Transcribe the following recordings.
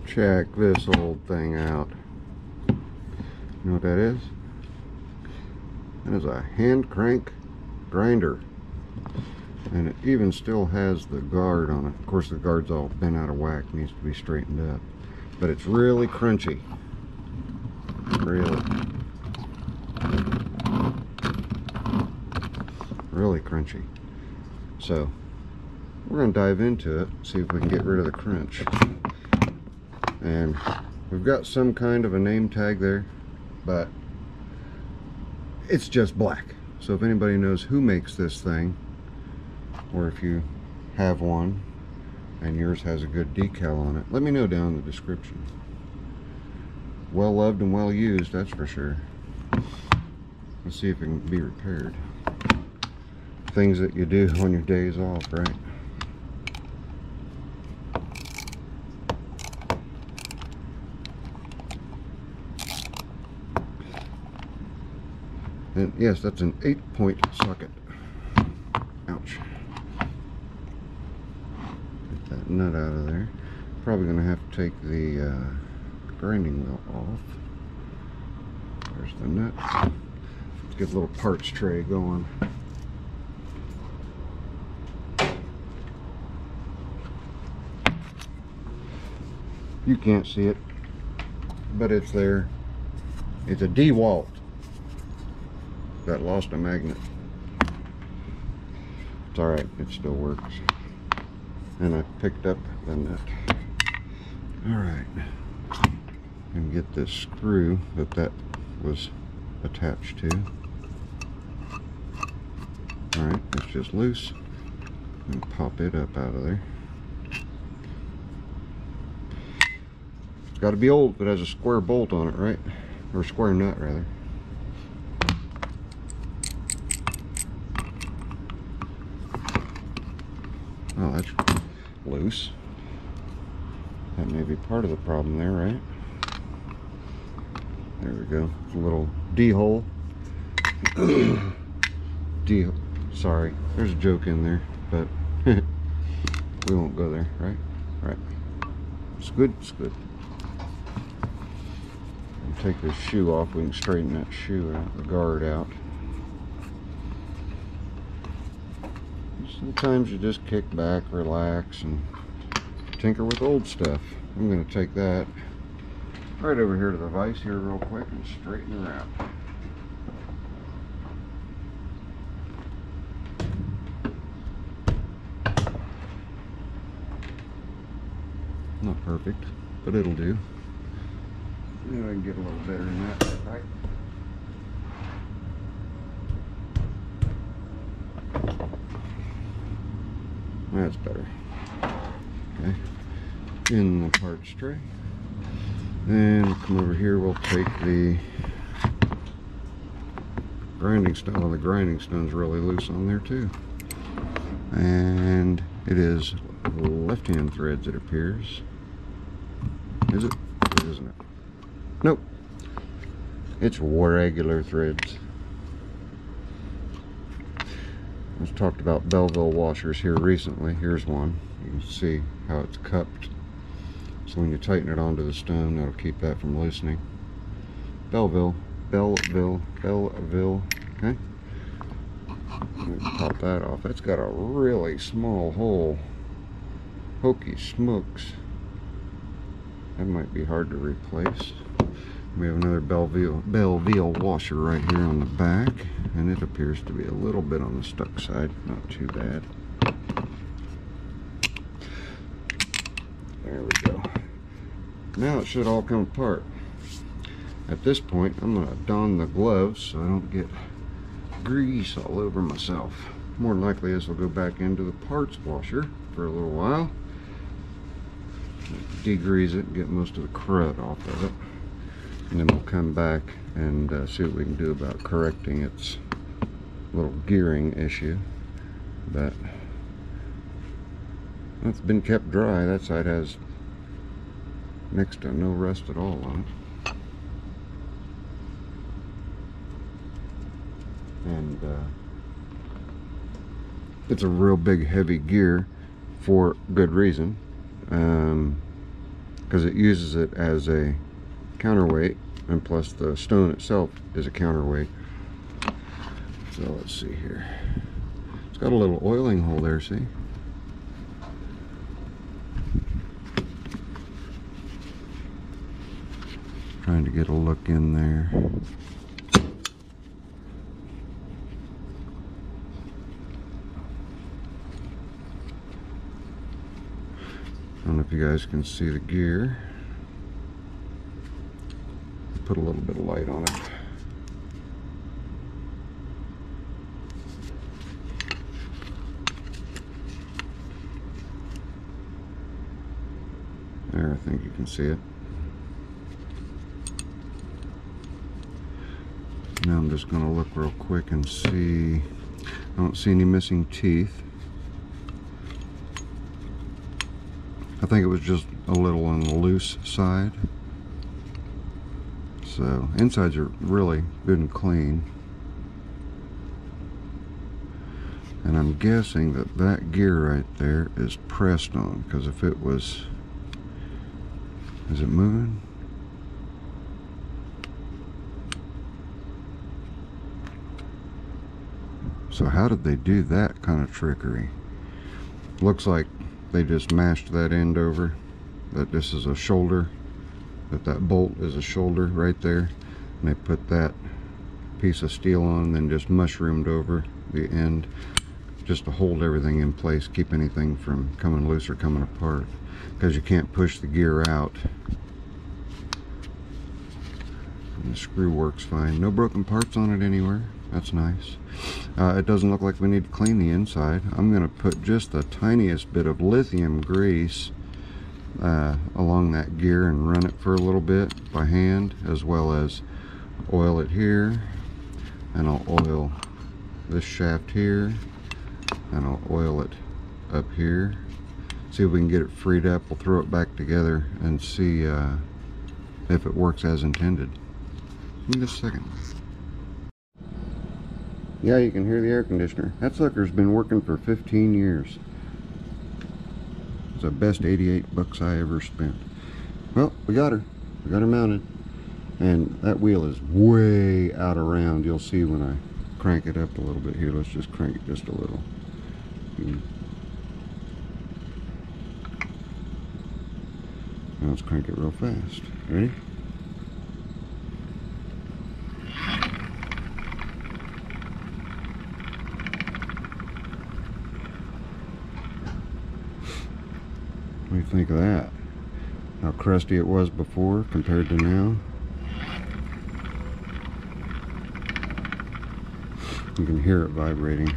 Check this old thing out. You know what that is? That is a hand crank grinder. And it even still has the guard on it. Of course the guard's all bent out of whack, needs to be straightened up. But it's really crunchy. Really crunchy. So we're going to dive into it, see if we can get rid of the crunch. And we've got some kind of a name tag there, but it's just black. So if anybody knows who makes this thing, or if you have one and yours has a good decal on it, let me know down in the description. Well loved and well used, that's for sure. Let's see if it can be repaired. Things that you do on your days off, right? And yes, that's an 8-point socket. Ouch. Get that nut out of there. Probably going to have to take the grinding wheel off. There's the nut. Let's get a little parts tray going. You can't see it, but it's there. It's a DeWalt. Got lost a magnet. It's alright, it still works. And I picked up the nut. Alright. And get this screw that was attached to. Alright, it's just loose. And pop it up out of there. It's got to be old if it has a square bolt on it, right? Or a square nut, rather. Oh, that's loose. That may be part of the problem there, right? There we go. A little D-hole. Sorry, there's a joke in there, but we won't go there, right? Right. It's good, it's good. We'll take this shoe off, we can straighten that shoe out, the guard out. Sometimes you just kick back, relax, and tinker with old stuff. I'm going to take that right over here to the vise here real quick and straighten her out. Not perfect, but it'll do. Maybe I can get a little better than that, right? That's better. Okay. In the parts tray. And come over here, we'll take the grinding stone. Well, the grinding stone's really loose on there too. And it is left-hand threads, it appears. Is it? Or isn't it? Nope. It's regular threads. We've talked about Belleville washers here recently. Here's one. You can see how it's cupped. So when you tighten it onto the stone, that'll keep that from loosening. Belleville. Okay. Pop that off. That's got a really small hole. Hokey smokes. That might be hard to replace. We have another Belleville washer right here on the back, and it appears to be a little bit on the stuck side. Not too bad. There we go. Now it should all come apart. At this point, I'm going to don the gloves so I don't get grease all over myself. More than likely, this will go back into the parts washer for a little while. Degrease it and get most of the crud off of it. And then we'll come back and see what we can do about correcting its little gearing issue. But it's been kept dry. That side has next to no rust at all on it. And it's a real big heavy gear for good reason. because it uses it as a counterweight, and plus the stone itself is a counterweight. So let's see here. It's got a little oiling hole there, see? Trying to get a look in there. I don't know if you guys can see the gear. Put a little bit of light on it. There, I think you can see it. Now I'm just going to look real quick and see. I don't see any missing teeth. I think it was just a little on the loose side. So insides are really good and clean. And I'm guessing that that gear right there is pressed on, because if it was, is it moving? So how did they do that kind of trickery? Looks like they just mashed that end over, that this is a shoulder, that bolt is a shoulder right there, and they put that piece of steel on and then just mushroomed over the end just to hold everything in place, keep anything from coming loose or coming apart, because you can't push the gear out. And the screw works fine. No broken parts on it anywhere. That's nice. It doesn't look like we need to clean the inside. I'm going to put just the tiniest bit of lithium grease along that gear and run it for a little bit by hand, as well as oil it here, and I'll oil this shaft here, and I'll oil it up here. See if we can get it freed up. We'll throw it back together and see if it works as intended. Give me just a second. Yeah, you can hear the air conditioner. That sucker's been working for 15 years. It's the best 88 bucks I ever spent. Well, we got her. We got her mounted. And that wheel is way out of round. You'll see when I crank it up a little bit here. Let's just crank it just a little. Now let's crank it real fast. Ready? What do you think of that? How crusty it was before compared to now. You can hear it vibrating.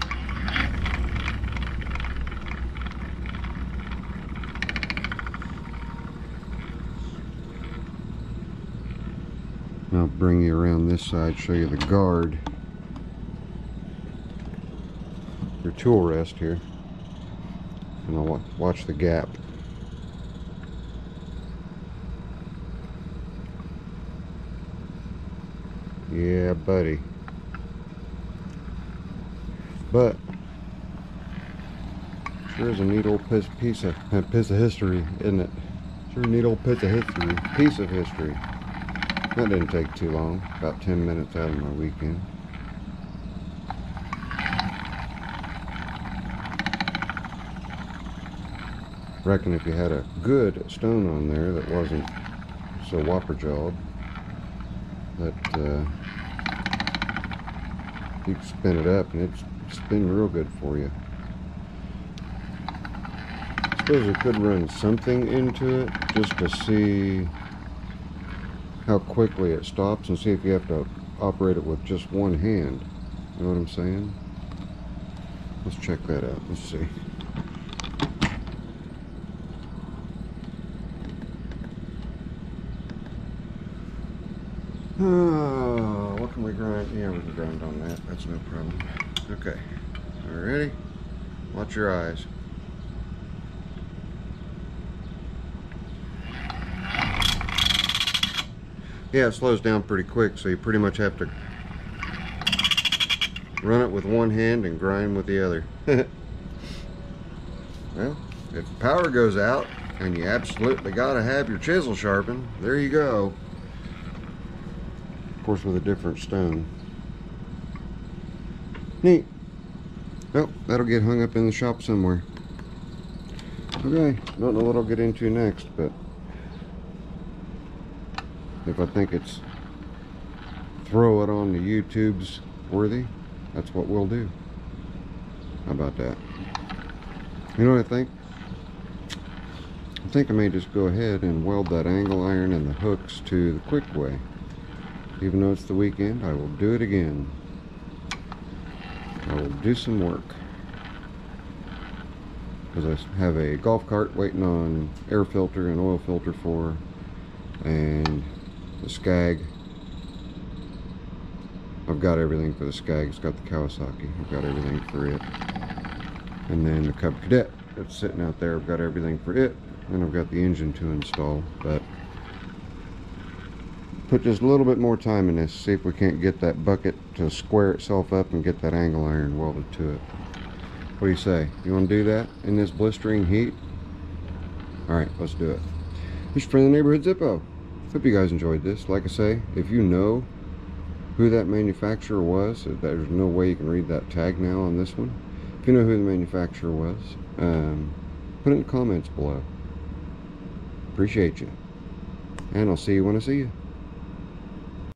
I'll bring you around this side, show you the guard. Your tool rest here. And I'll watch the gap. Yeah, buddy. But sure is a neat old piece of history, isn't it? Sure, a neat old piece of history. That didn't take too long. About 10 minutes out of my weekend. Reckon if you had a good stone on there that wasn't so whopper jawed, that you can spin it up and it'd spin real good for you. I suppose I could run something into it just to see how quickly it stops, and see if you have to operate it with just one hand. You know what I'm saying? Let's check that out. Let's see. Oh, what can we grind? Yeah, we can grind on that. That's no problem. Okay. All right, ready? Watch your eyes. Yeah, it slows down pretty quick, so you pretty much have to run it with one hand and grind with the other. Well, if the power goes out, And you absolutely gotta have your chisel sharpened. There you go. Of course, with a different stone. Neat. Well, that'll get hung up in the shop somewhere. Okay, don't know what I'll get into next, but if I think it's throw it on the YouTube's worthy, that's what we'll do. How about that? You know what I think? I think I may just go ahead and weld that angle iron and the hooks to the quick way. Even though it's the weekend, I will do it again. I will do some work. Because I have a golf cart waiting on air filter and oil filter for, and the Skag. I've got everything for the Skag. It's got the Kawasaki. I've got everything for it. And then the Cub Cadet that's sitting out there. I've got everything for it. And I've got the engine to install. But put just a little bit more time in this. See if we can't get that bucket to square itself up and get that angle iron welded to it. What do you say? You want to do that in this blistering heat? Alright, let's do it. This is from the neighborhood Zippo. Hope you guys enjoyed this. Like I say, if you know who that manufacturer was, there's no way you can read that tag now on this one. If you know who the manufacturer was, put it in the comments below. Appreciate you. And I'll see you when I see you.